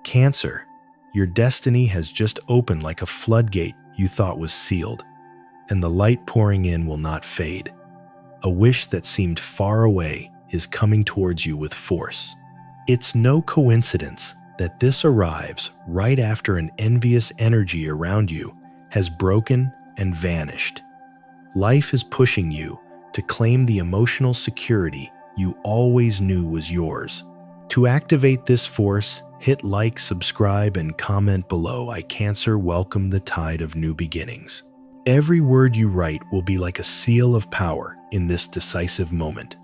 Cancer, your destiny has just opened like a floodgate you thought was sealed, and the light pouring in will not fade. A wish that seemed far away is coming towards you with force. It's no coincidence that this arrives right after an envious energy around you has broken and vanished. Life is pushing you to claim the emotional security you always knew was yours. To activate this force, hit like, subscribe, and comment below. Cancer, welcome the tide of new beginnings. Every word you write will be like a seal of power in this decisive moment.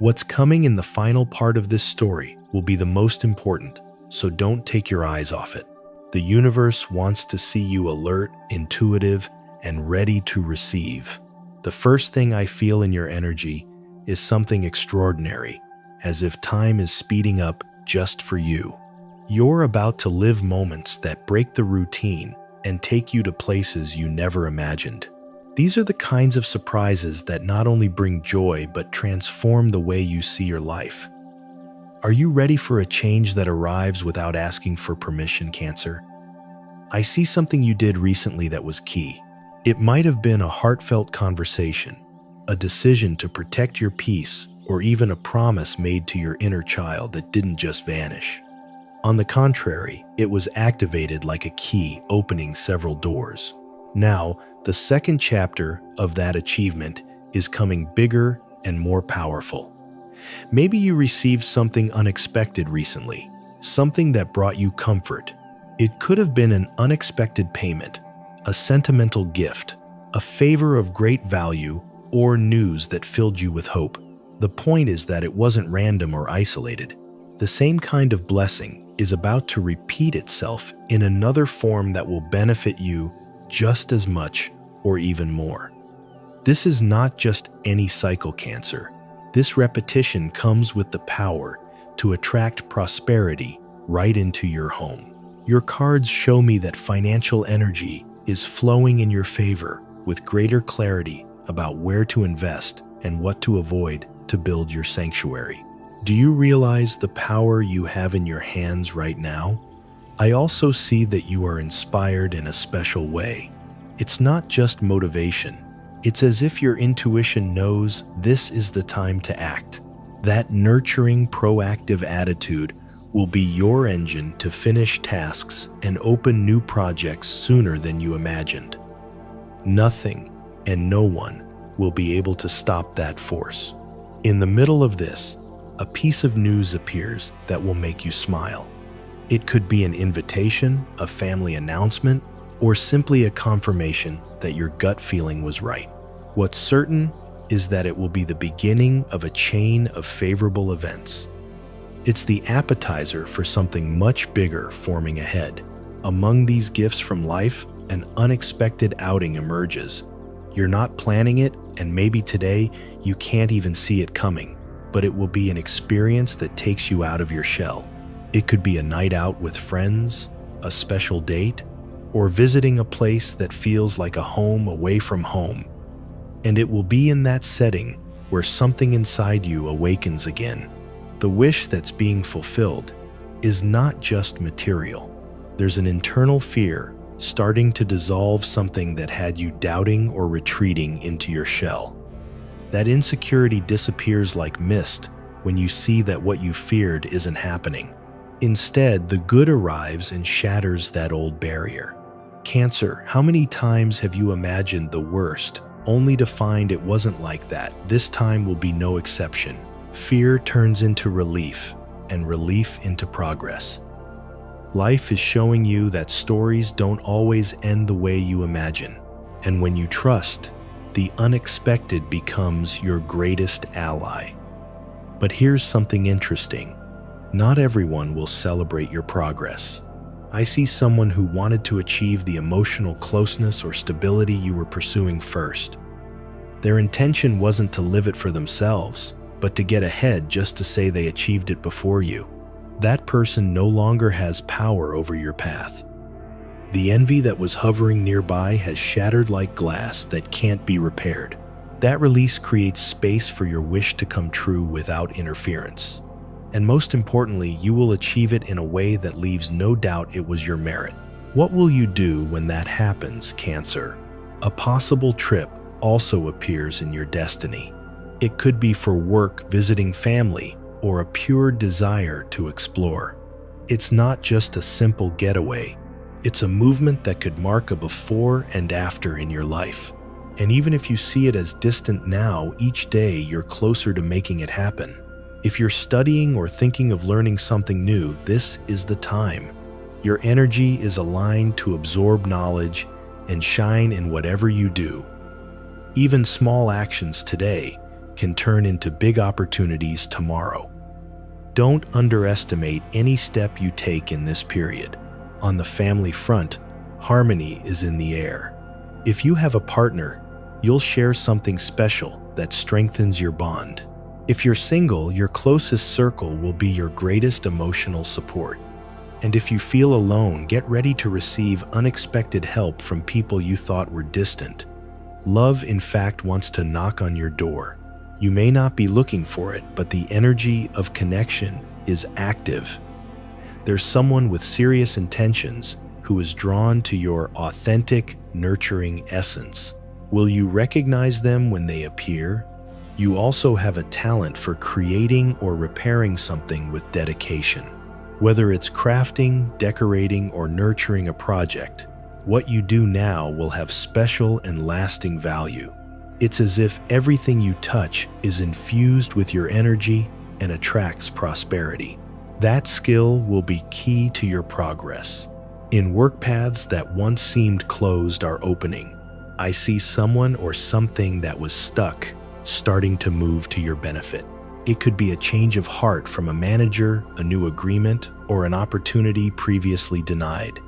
What's coming in the final part of this story will be the most important, so don't take your eyes off it. The universe wants to see you alert, intuitive, and ready to receive. The first thing I feel in your energy is something extraordinary, as if time is speeding up just for you. You're about to live moments that break the routine and take you to places you never imagined. These are the kinds of surprises that not only bring joy but transform the way you see your life. Are you ready for a change that arrives without asking for permission, Cancer? I see something you did recently that was key. It might have been a heartfelt conversation, a decision to protect your peace, or even a promise made to your inner child that didn't just vanish. On the contrary, it was activated like a key opening several doors. Now, the second chapter of that achievement is coming bigger and more powerful. Maybe you received something unexpected recently, something that brought you comfort. It could have been an unexpected payment, a sentimental gift, a favor of great value, or news that filled you with hope. The point is that it wasn't random or isolated. The same kind of blessing is about to repeat itself in another form that will benefit you just as much or even more. This is not just any cycle, Cancer. This repetition comes with the power to attract prosperity right into your home. Your cards show me that financial energy is flowing in your favor with greater clarity about where to invest and what to avoid to build your sanctuary. Do you realize the power you have in your hands right now? I also see that you are inspired in a special way. It's not just motivation. It's as if your intuition knows this is the time to act. That nurturing, proactive attitude will be your engine to finish tasks and open new projects sooner than you imagined. Nothing and no one will be able to stop that force. In the middle of this, a piece of news appears that will make you smile. It could be an invitation, a family announcement, or simply a confirmation that your gut feeling was right. What's certain is that it will be the beginning of a chain of favorable events. It's the appetizer for something much bigger forming ahead. Among these gifts from life, an unexpected outing emerges. You're not planning it, and maybe today you can't even see it coming, but it will be an experience that takes you out of your shell. It could be a night out with friends, a special date, or visiting a place that feels like a home away from home. And it will be in that setting where something inside you awakens again. The wish that's being fulfilled is not just material. There's an internal fear starting to dissolve something that had you doubting or retreating into your shell. That insecurity disappears like mist when you see that what you feared isn't happening. Instead, the good arrives and shatters that old barrier. Cancer, how many times have you imagined the worst, only to find it wasn't like that? This time will be no exception. Fear turns into relief, and relief into progress. Life is showing you that stories don't always end the way you imagine. And when you trust, the unexpected becomes your greatest ally. But here's something interesting. Not everyone will celebrate your progress. I see someone who wanted to achieve the emotional closeness or stability you were pursuing first. Their intention wasn't to live it for themselves, but to get ahead just to say they achieved it before you. That person no longer has power over your path. The envy that was hovering nearby has shattered like glass that can't be repaired. That release creates space for your wish to come true without interference. And most importantly, you will achieve it in a way that leaves no doubt it was your merit. What will you do when that happens, Cancer? A possible trip also appears in your destiny. It could be for work, visiting family, or a pure desire to explore. It's not just a simple getaway. It's a movement that could mark a before and after in your life. And even if you see it as distant now, each day you're closer to making it happen. If you're studying or thinking of learning something new, this is the time. Your energy is aligned to absorb knowledge and shine in whatever you do. Even small actions today can turn into big opportunities tomorrow. Don't underestimate any step you take in this period. On the family front, harmony is in the air. If you have a partner, you'll share something special that strengthens your bond. If you're single, your closest circle will be your greatest emotional support. And if you feel alone, get ready to receive unexpected help from people you thought were distant. Love, in fact, wants to knock on your door. You may not be looking for it, but the energy of connection is active. There's someone with serious intentions who is drawn to your authentic, nurturing essence. Will you recognize them when they appear? You also have a talent for creating or repairing something with dedication. Whether it's crafting, decorating, or nurturing a project, what you do now will have special and lasting value. It's as if everything you touch is infused with your energy and attracts prosperity. That skill will be key to your progress. In work paths that once seemed closed are opening. I see someone or something that was stuck starting to move to your benefit. It could be a change of heart from a manager, a new agreement, or an opportunity previously denied.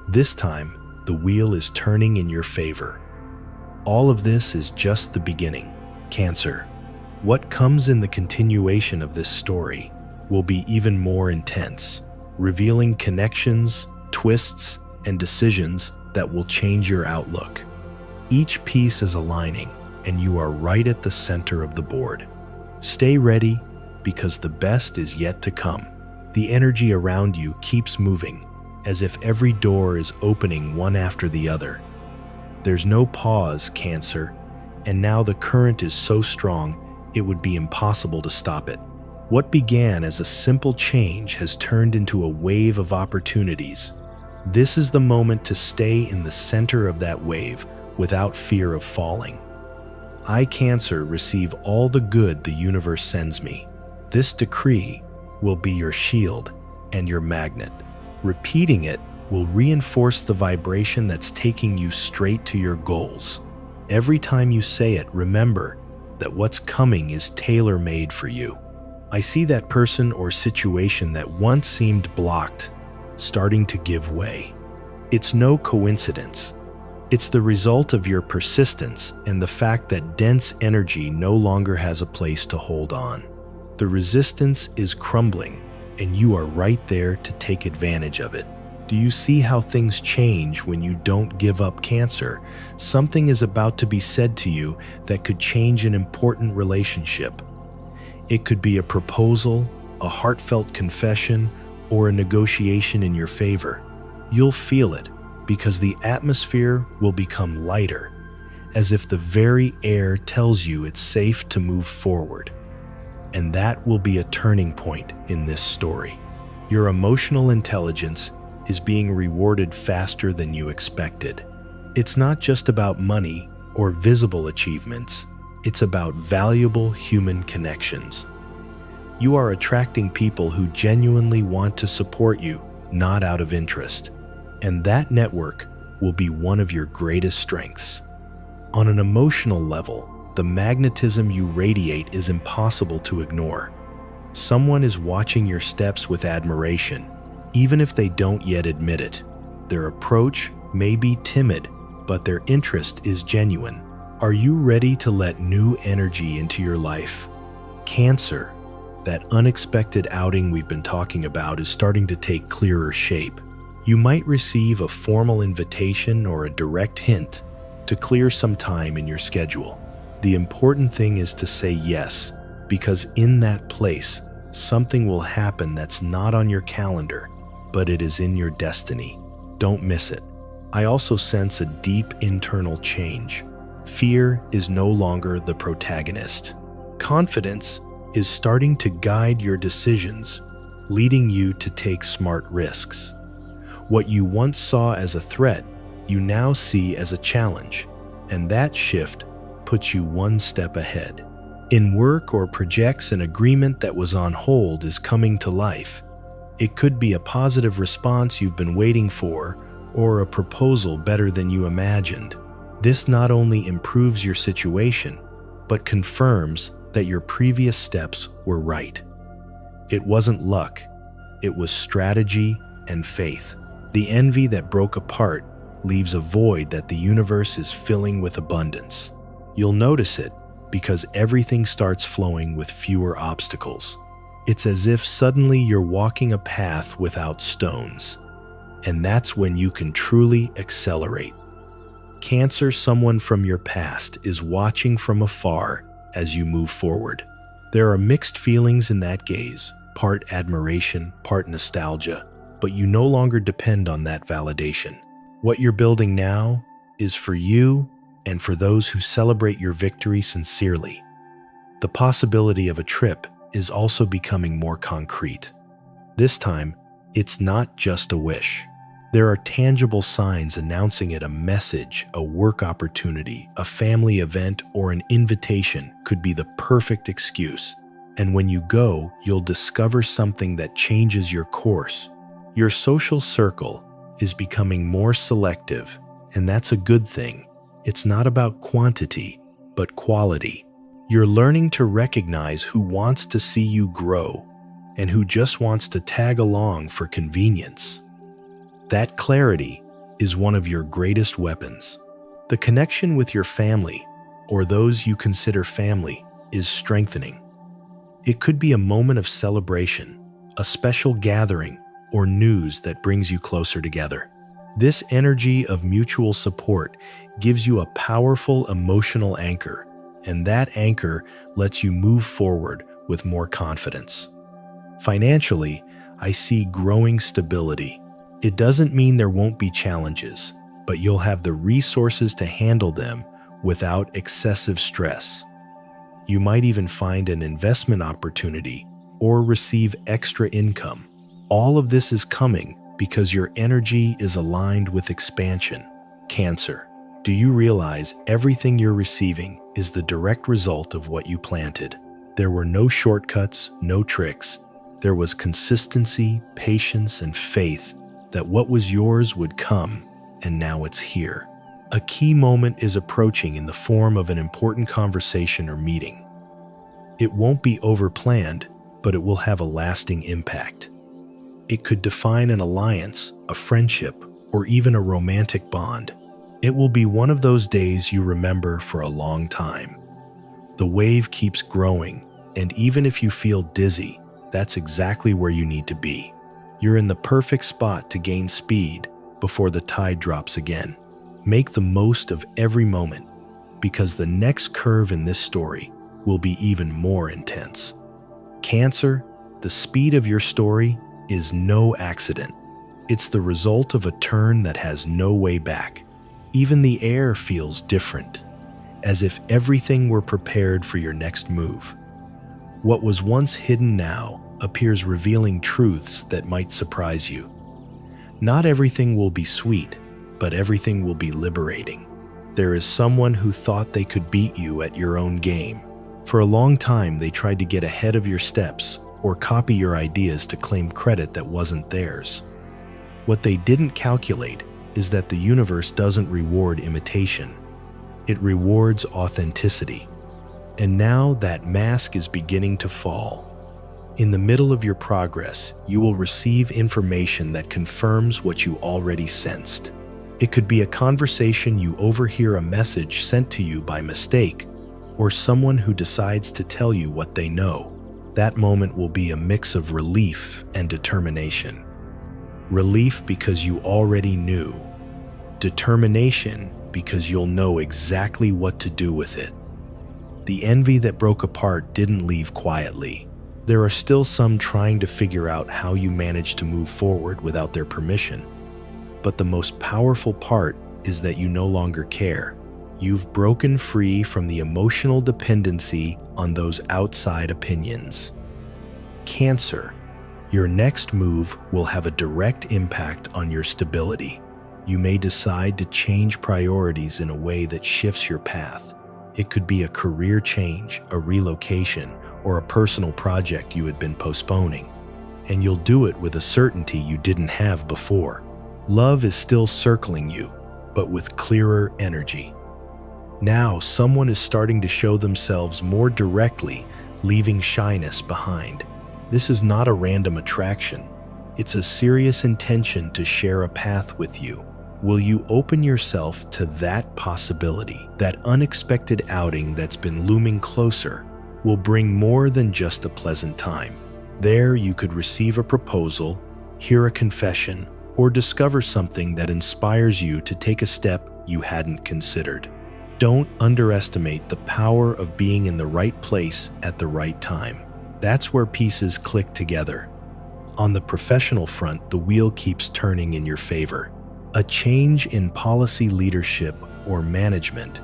This time, the wheel is turning in your favor. All of this is just the beginning. Cancer, what comes in the continuation of this story will be even more intense, revealing connections, twists, and decisions that will change your outlook. Each piece is aligning, and you are right at the center of the board. Stay ready, because the best is yet to come. The energy around you keeps moving, as if every door is opening one after the other. There's no pause, Cancer, and now the current is so strong it would be impossible to stop it. What began as a simple change has turned into a wave of opportunities. This is the moment to stay in the center of that wave without fear of falling. I, Cancer, receive all the good the universe sends me. This decree will be your shield and your magnet. Repeating it will reinforce the vibration that's taking you straight to your goals. Every time you say it, remember that what's coming is tailor-made for you. I see that person or situation that once seemed blocked starting to give way. It's no coincidence. It's the result of your persistence and the fact that dense energy no longer has a place to hold on. The resistance is crumbling, and you are right there to take advantage of it. Do you see how things change when you don't give up, Cancer? Something is about to be said to you that could change an important relationship. It could be a proposal, a heartfelt confession, or a negotiation in your favor. You'll feel it, because the atmosphere will become lighter, as if the very air tells you it's safe to move forward. And that will be a turning point in this story. Your emotional intelligence is being rewarded faster than you expected. It's not just about money or visible achievements, it's about valuable human connections. You are attracting people who genuinely want to support you, not out of interest. And that network will be one of your greatest strengths. On an emotional level, the magnetism you radiate is impossible to ignore. Someone is watching your steps with admiration, even if they don't yet admit it. Their approach may be timid, but their interest is genuine. Are you ready to let new energy into your life? Cancer, that unexpected outing we've been talking about is starting to take clearer shape. You might receive a formal invitation or a direct hint to clear some time in your schedule. The important thing is to say yes, because in that place, Something will happen that's not on your calendar, but it is in your destiny. Don't miss it. I also sense a deep internal change. Fear is no longer the protagonist. Confidence is starting to guide your decisions, leading you to take smart risks. What you once saw as a threat, you now see as a challenge, and that shift puts you one step ahead. In work or projects, an agreement that was on hold is coming to life. It could be a positive response you've been waiting for, or a proposal better than you imagined. This not only improves your situation, but confirms that your previous steps were right. It wasn't luck, it was strategy and faith. The envy that broke apart leaves a void that the universe is filling with abundance. You'll notice it because everything starts flowing with fewer obstacles. It's as if suddenly you're walking a path without stones. And that's when you can truly accelerate. Cancer, someone from your past is watching from afar as you move forward. There are mixed feelings in that gaze, part admiration, part nostalgia, but you no longer depend on that validation. What you're building now is for you and for those who celebrate your victory sincerely. The possibility of a trip is also becoming more concrete. This time, it's not just a wish. There are tangible signs announcing it. A message, a work opportunity, a family event, or an invitation could be the perfect excuse. And when you go, you'll discover something that changes your course. Your social circle is becoming more selective, and that's a good thing. It's not about quantity, but quality. You're learning to recognize who wants to see you grow and who just wants to tag along for convenience. That clarity is one of your greatest weapons. The connection with your family, or those you consider family, is strengthening. It could be a moment of celebration, a special gathering, or news that brings you closer together. This energy of mutual support gives you a powerful emotional anchor, and that anchor lets you move forward with more confidence. Financially, I see growing stability. It doesn't mean there won't be challenges, but you'll have the resources to handle them without excessive stress. You might even find an investment opportunity or receive extra income. All of this is coming because your energy is aligned with expansion. Cancer, do you realize everything you're receiving is the direct result of what you planted? There were no shortcuts, no tricks. There was consistency, patience, and faith that what was yours would come, and now it's here. A key moment is approaching in the form of an important conversation or meeting. It won't be overplanned, but it will have a lasting impact. It could define an alliance, a friendship, or even a romantic bond. It will be one of those days you remember for a long time. The wave keeps growing, and even if you feel dizzy, that's exactly where you need to be. You're in the perfect spot to gain speed before the tide drops again. Make the most of every moment, because the next curve in this story will be even more intense. Cancer, the speed of your story is no accident. It's the result of a turn that has no way back. Even the air feels different, as if everything were prepared for your next move. What was once hidden now appears, revealing truths that might surprise you. Not everything will be sweet, but everything will be liberating. There is someone who thought they could beat you at your own game. For a long time, they tried to get ahead of your steps or copy your ideas to claim credit that wasn't theirs. What they didn't calculate is that the universe doesn't reward imitation. It rewards authenticity. And now that mask is beginning to fall. In the middle of your progress, you will receive information that confirms what you already sensed. It could be a conversation you overhear, a message sent to you by mistake, or someone who decides to tell you what they know. That moment will be a mix of relief and determination. Relief because you already knew. Determination because you'll know exactly what to do with it. The envy that broke apart didn't leave quietly. There are still some trying to figure out how you manage to move forward without their permission. But the most powerful part is that you no longer care. You've broken free from the emotional dependency on those outside opinions. Cancer, your next move will have a direct impact on your stability. You may decide to change priorities in a way that shifts your path. It could be a career change, a relocation, or a personal project you had been postponing. And you'll do it with a certainty you didn't have before. Love is still circling you, but with clearer energy. Now, someone is starting to show themselves more directly, leaving shyness behind. This is not a random attraction. It's a serious intention to share a path with you. Will you open yourself to that possibility? That unexpected outing that's been looming closer will bring more than just a pleasant time. There, you could receive a proposal, hear a confession, or discover something that inspires you to take a step you hadn't considered. Don't underestimate the power of being in the right place at the right time. That's where pieces click together. On the professional front, the wheel keeps turning in your favor. A change in policy leadership or management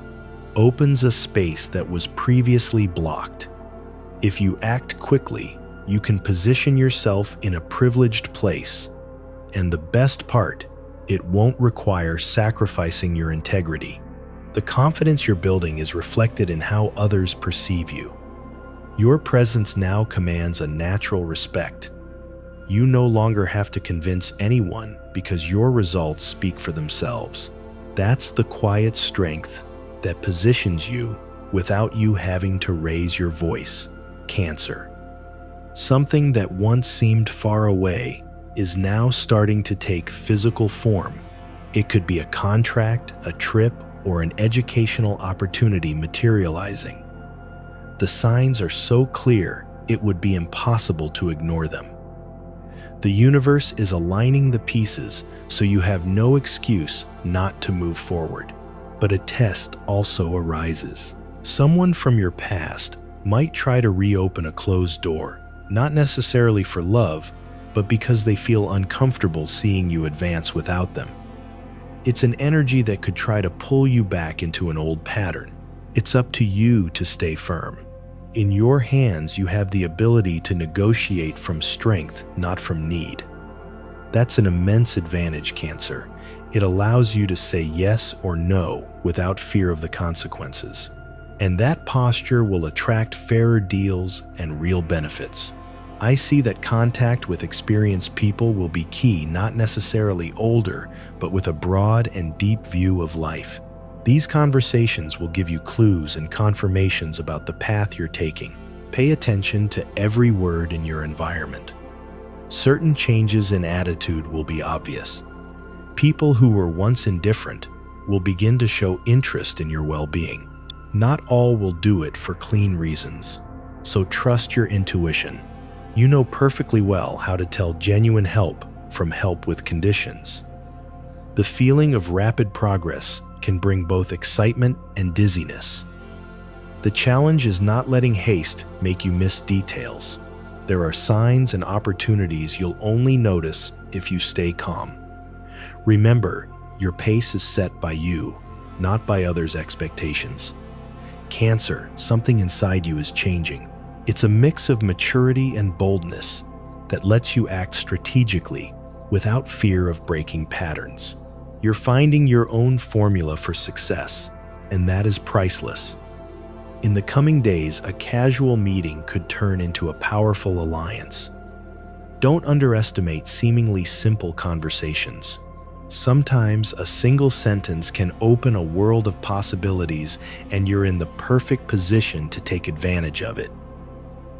opens a space that was previously blocked. If you act quickly, you can position yourself in a privileged place. And the best part, it won't require sacrificing your integrity. The confidence you're building is reflected in how others perceive you. Your presence now commands a natural respect. You no longer have to convince anyone because your results speak for themselves. That's the quiet strength that positions you without you having to raise your voice. Cancer. Something that once seemed far away is now starting to take physical form. It could be a contract, a trip, or an educational opportunity materializing. The signs are so clear, it would be impossible to ignore them. The universe is aligning the pieces so you have no excuse not to move forward. But a test also arises. Someone from your past might try to reopen a closed door, not necessarily for love, but because they feel uncomfortable seeing you advance without them. It's an energy that could try to pull you back into an old pattern. It's up to you to stay firm. In your hands, you have the ability to negotiate from strength, not from need. That's an immense advantage, Cancer. It allows you to say yes or no without fear of the consequences. And that posture will attract fairer deals and real benefits. I see that contact with experienced people will be key, not necessarily older, but with a broad and deep view of life. These conversations will give you clues and confirmations about the path you're taking. Pay attention to every word in your environment. Certain changes in attitude will be obvious. People who were once indifferent will begin to show interest in your well-being. Not all will do it for clean reasons, so trust your intuition. You know perfectly well how to tell genuine help from help with conditions. The feeling of rapid progress can bring both excitement and dizziness. The challenge is not letting haste make you miss details. There are signs and opportunities you'll only notice if you stay calm. Remember, your pace is set by you, not by others' expectations. Cancer, something inside you is changing. It's a mix of maturity and boldness that lets you act strategically without fear of breaking patterns. You're finding your own formula for success, and that is priceless. In the coming days, a casual meeting could turn into a powerful alliance. Don't underestimate seemingly simple conversations. Sometimes a single sentence can open a world of possibilities, and you're in the perfect position to take advantage of it.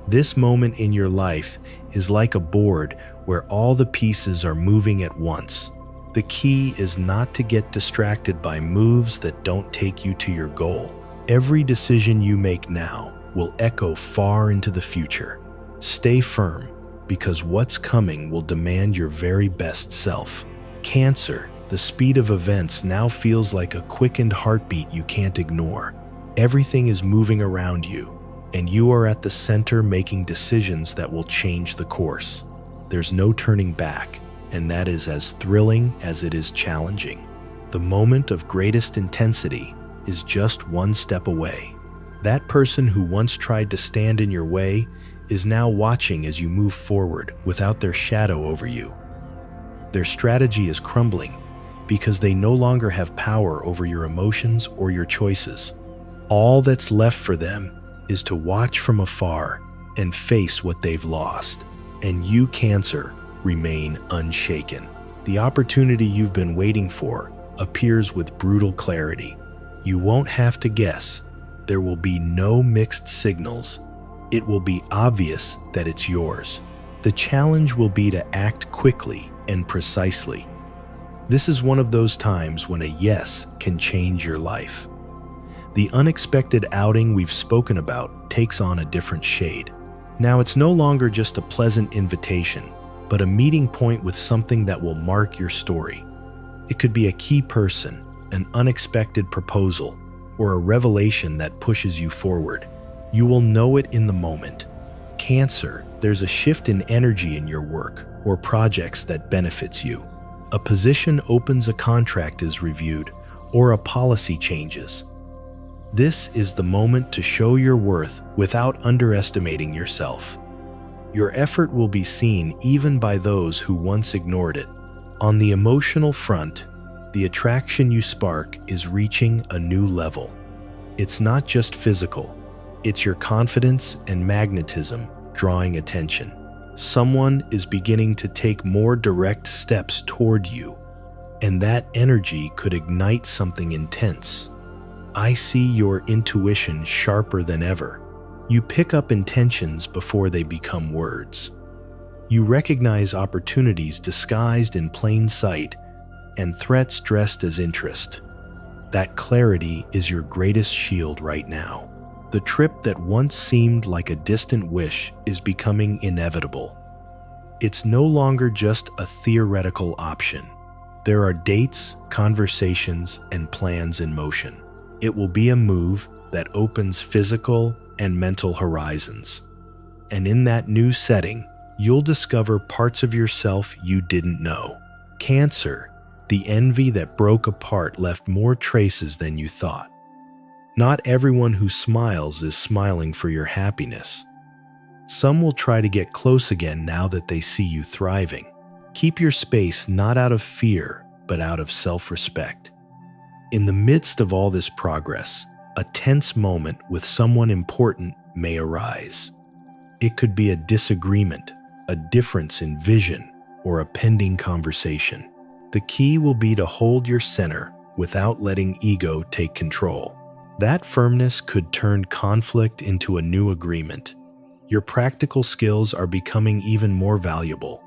This moment in your life is like a board where all the pieces are moving at once. The key is not to get distracted by moves that don't take you to your goal. Every decision you make now will echo far into the future. Stay firm, because what's coming will demand your very best self. Cancer, the speed of events now feels like a quickened heartbeat you can't ignore. Everything is moving around you, and you are at the center making decisions that will change the course. There's no turning back, and that is as thrilling as it is challenging. The moment of greatest intensity is just one step away. That person who once tried to stand in your way is now watching as you move forward without their shadow over you. Their strategy is crumbling because they no longer have power over your emotions or your choices. All that's left for them is to watch from afar and face what they've lost. And you, Cancer, remain unshaken. The opportunity you've been waiting for appears with brutal clarity. You won't have to guess. There will be no mixed signals. It will be obvious that it's yours. The challenge will be to act quickly and precisely. This is one of those times when a yes can change your life. The unexpected outing we've spoken about takes on a different shade. Now it's no longer just a pleasant invitation, but a meeting point with something that will mark your story. It could be a key person, an unexpected proposal, or a revelation that pushes you forward. You will know it in the moment. Cancer, there's a shift in energy in your work or projects that benefits you. A position opens, a contract is reviewed, or a policy changes. This is the moment to show your worth without underestimating yourself. Your effort will be seen even by those who once ignored it. On the emotional front, the attraction you spark is reaching a new level. It's not just physical, it's your confidence and magnetism drawing attention. Someone is beginning to take more direct steps toward you, and that energy could ignite something intense. I see your intuition sharper than ever. You pick up intentions before they become words. You recognize opportunities disguised in plain sight and threats dressed as interest. That clarity is your greatest shield right now. The trip that once seemed like a distant wish is becoming inevitable. It's no longer just a theoretical option. There are dates, conversations, and plans in motion. It will be a move that opens physical and mental horizons. And in that new setting, you'll discover parts of yourself you didn't know. Cancer, the envy that broke apart left more traces than you thought. Not everyone who smiles is smiling for your happiness. Some will try to get close again now that they see you thriving. Keep your space not out of fear, but out of self-respect. In the midst of all this progress, a tense moment with someone important may arise. It could be a disagreement, a difference in vision, or a pending conversation. The key will be to hold your center without letting ego take control. That firmness could turn conflict into a new agreement. Your practical skills are becoming even more valuable.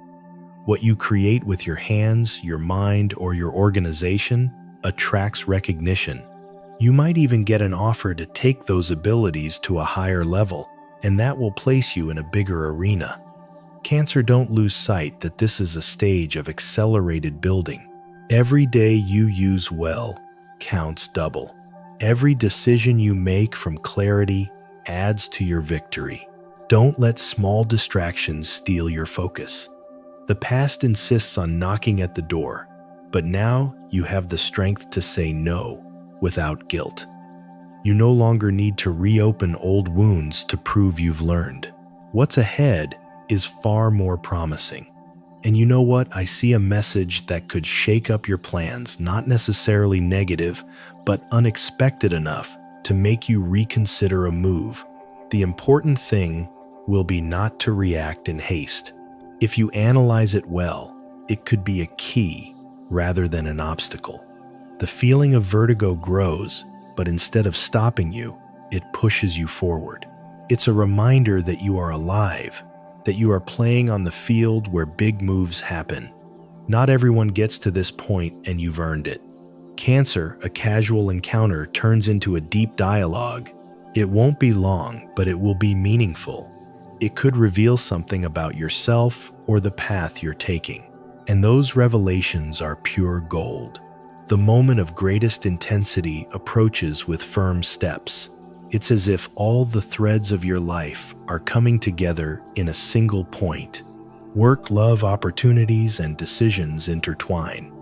What you create with your hands, your mind, or your organization attracts recognition. You might even get an offer to take those abilities to a higher level, and that will place you in a bigger arena. Cancer, don't lose sight that this is a stage of accelerated building. Every day you use well counts double. Every decision you make from clarity adds to your victory. Don't let small distractions steal your focus. The past insists on knocking at the door, but now you have the strength to say no without guilt. You no longer need to reopen old wounds to prove you've learned. What's ahead is far more promising. And you know what? I see a message that could shake up your plans, not necessarily negative, but unexpected enough to make you reconsider a move. The important thing will be not to react in haste. If you analyze it well, it could be a key rather than an obstacle. The feeling of vertigo grows, but instead of stopping you, it pushes you forward. It's a reminder that you are alive, that you are playing on the field where big moves happen. Not everyone gets to this point, and you've earned it. Cancer, a casual encounter turns into a deep dialogue. It won't be long, but it will be meaningful. It could reveal something about yourself or the path you're taking. And those revelations are pure gold. The moment of greatest intensity approaches with firm steps. It's as if all the threads of your life are coming together in a single point. Work, love, opportunities, and decisions intertwine.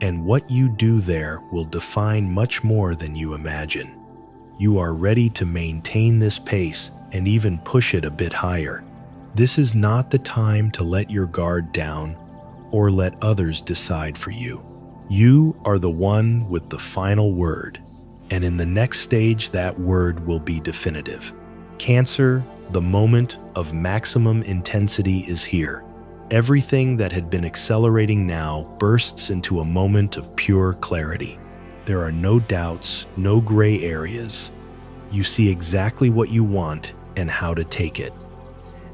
And what you do there will define much more than you imagine. You are ready to maintain this pace and even push it a bit higher. This is not the time to let your guard down or let others decide for you. You are the one with the final word, and in the next stage, that word will be definitive. Cancer, the moment of maximum intensity is here. Everything that had been accelerating now bursts into a moment of pure clarity. There are no doubts, no gray areas. You see exactly what you want and how to take it.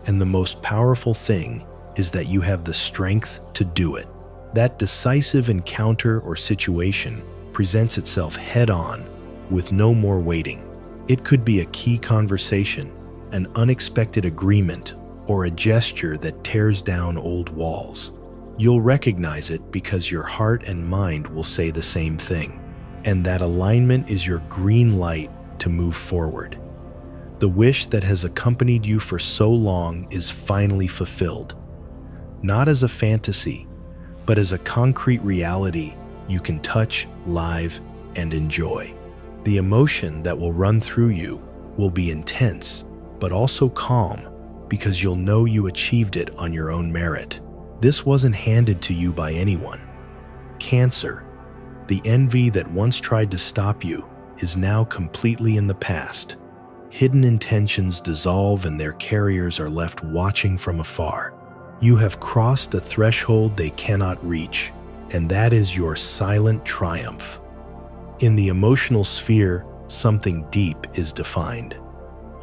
And the most powerful thing is that you have the strength to do it. That decisive encounter or situation presents itself head-on with no more waiting. It could be a key conversation, an unexpected agreement, or a gesture that tears down old walls. You'll recognize it because your heart and mind will say the same thing. And that alignment is your green light to move forward. The wish that has accompanied you for so long is finally fulfilled. Not as a fantasy, but as a concrete reality you can touch, live, and enjoy. The emotion that will run through you will be intense, but also calm, because you'll know you achieved it on your own merit. This wasn't handed to you by anyone. Cancer, the envy that once tried to stop you, is now completely in the past. Hidden intentions dissolve and their carriers are left watching from afar. You have crossed a threshold they cannot reach, and that is your silent triumph. In the emotional sphere, something deep is defined.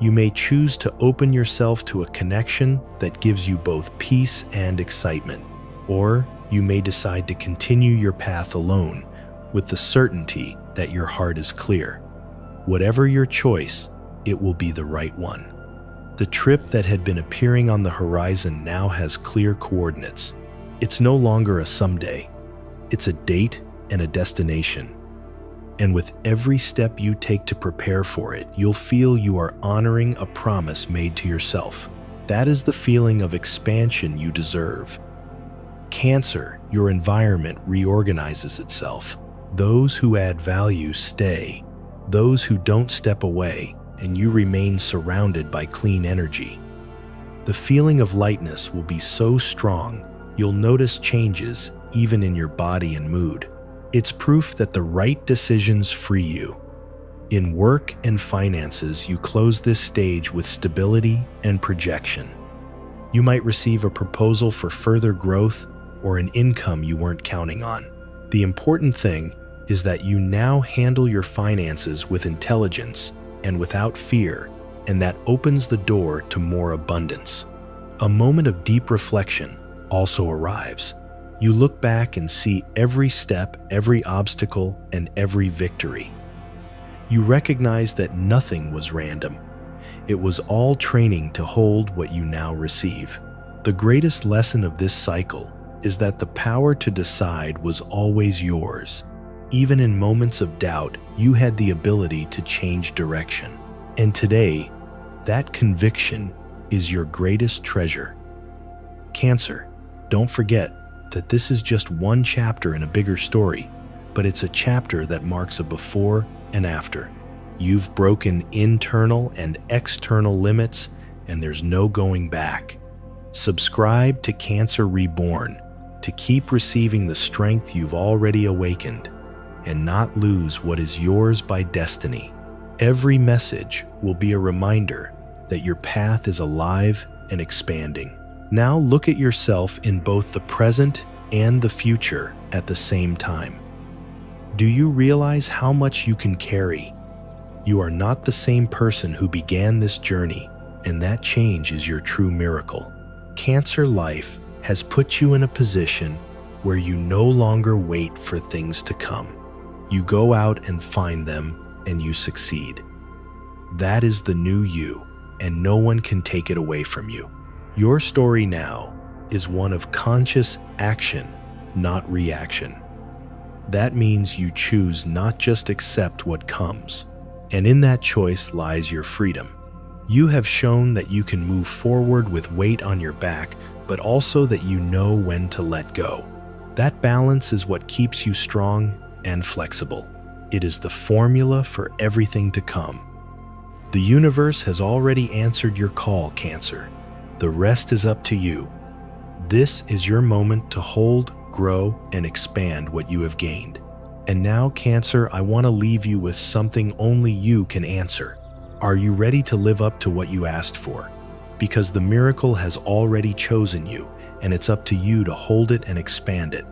You may choose to open yourself to a connection that gives you both peace and excitement, or you may decide to continue your path alone with the certainty that your heart is clear. Whatever your choice, it will be the right one. The trip that had been appearing on the horizon now has clear coordinates. It's no longer a someday. It's a date and a destination. And with every step you take to prepare for it, you'll feel you are honoring a promise made to yourself. That is the feeling of expansion you deserve. Cancer, your environment reorganizes itself. Those who add value stay. Those who don't step away, and you remain surrounded by clean energy. The feeling of lightness will be so strong, you'll notice changes even in your body and mood. It's proof that the right decisions free you. In work and finances, you close this stage with stability and projection. You might receive a proposal for further growth or an income you weren't counting on. The important thing is that you now handle your finances with intelligence and without fear, and that opens the door to more abundance. A moment of deep reflection also arrives. You look back and see every step, every obstacle, and every victory. You recognize that nothing was random. It was all training to hold what you now receive. The greatest lesson of this cycle is that the power to decide was always yours. Even in moments of doubt, you had the ability to change direction. And today, that conviction is your greatest treasure. Cancer, don't forget that this is just one chapter in a bigger story, but it's a chapter that marks a before and after. You've broken internal and external limits, and there's no going back. Subscribe to Cancer Reborn to keep receiving the strength you've already awakened and not lose what is yours by destiny. Every message will be a reminder that your path is alive and expanding. Now look at yourself in both the present and the future at the same time. Do you realize how much you can carry? You are not the same person who began this journey, and that change is your true miracle. Cancer life has put you in a position where you no longer wait for things to come. You go out and find them, and you succeed. That is the new you, and no one can take it away from you. Your story now is one of conscious action, not reaction. That means you choose not just accept what comes, And in that choice lies your freedom. You have shown that you can move forward with weight on your back, but also that you know when to let go. That balance is what keeps you strong and flexible. It is the formula for everything to come. The universe has already answered your call, Cancer. The rest is up to you. This is your moment to hold, grow, and expand what you have gained. And now, Cancer, I want to leave you with something only you can answer. Are you ready to live up to what you asked for? Because the miracle has already chosen you, and it's up to you to hold it and expand it.